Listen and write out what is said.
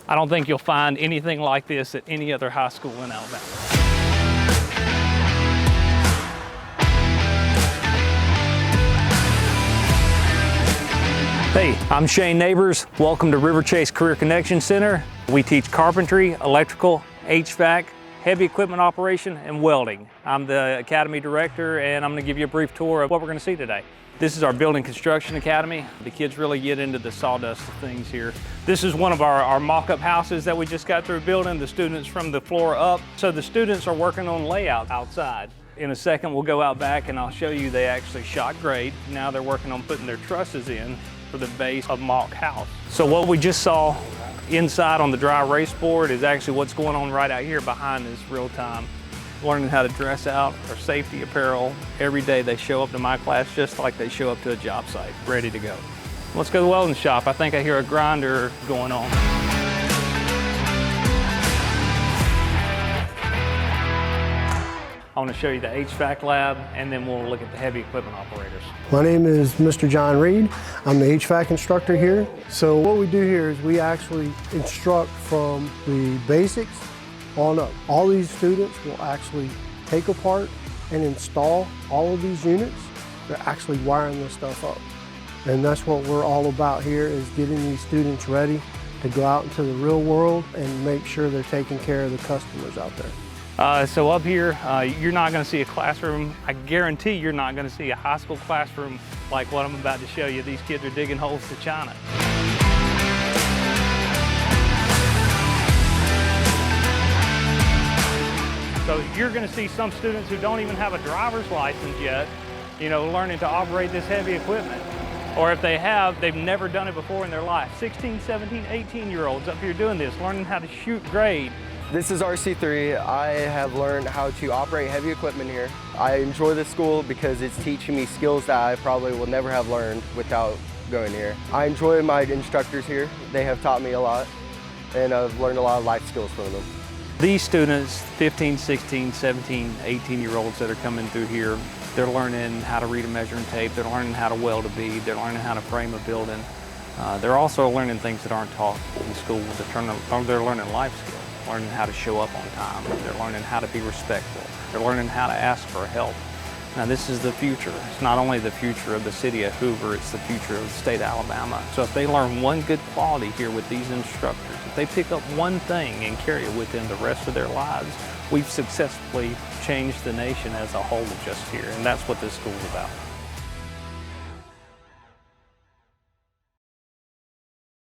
I don't think you'll find anything like this at any other high school in Alabama. Hey, I'm Shane Neighbors. Welcome to Riverchase Career Connection Center. We teach carpentry, electrical, HVAC, heavy equipment operation, and welding. I'm the Academy Director, and I'm going to give you a brief tour of what we're going to see today. This is our Building Construction Academy. The kids really get into the sawdust of things here. This is one of our mock-up houses that we just got through building, the students from the floor up. So the students are working on layout outside. In a second, we'll go out back and I'll show you they actually shot grade. Now they're working on putting their trusses in for the base of mock house. So what we just saw inside on the dry erase board is actually what's going on right out here behind us real time. Learning how to dress out or safety apparel. Every day they show up to my class just like they show up to a job site, ready to go. Let's go to the welding shop. I think I hear a grinder going on. I want to show you the HVAC lab, and then we'll look at the heavy equipment operators. My name is Mr. John Reed. I'm the HVAC instructor here. So what we do here is we actually instruct from the basics on up. All these students will actually take apart and install all of these units. They're actually wiring this stuff up. And that's what we're all about here, is getting these students ready to go out into the real world and make sure they're taking care of the customers out there. So up here, you're not going to see a classroom. I guarantee you're not going to see a high school classroom like what I'm about to show you. These kids are digging holes to China. So you're going to see some students who don't even have a driver's license yet, learning to operate this heavy equipment. Or if they have, they've never done it before in their life. 16, 17, 18-year-olds up here doing this, learning how to shoot grade. This is RC3. I have learned how to operate heavy equipment here. I enjoy this school because it's teaching me skills that I probably will never have learned without going here. I enjoy my instructors here. They have taught me a lot, and I've learned a lot of life skills from them. These students, 15, 16, 17, 18-year-olds that are coming through here, they're learning how to read a measuring tape, they're learning how to weld a bead, they're learning how to frame a building. They're also learning things that aren't taught in school. They're learning life skills, learning how to show up on time. They're learning how to be respectful. They're learning how to ask for help. Now this is the future. It's not only the future of the city of Hoover, it's the future of the state of Alabama. So if they learn one good quality here with these instructors, if they pick up one thing and carry it with them the rest of their lives, we've successfully changed the nation as a whole just here, and that's what this school's about.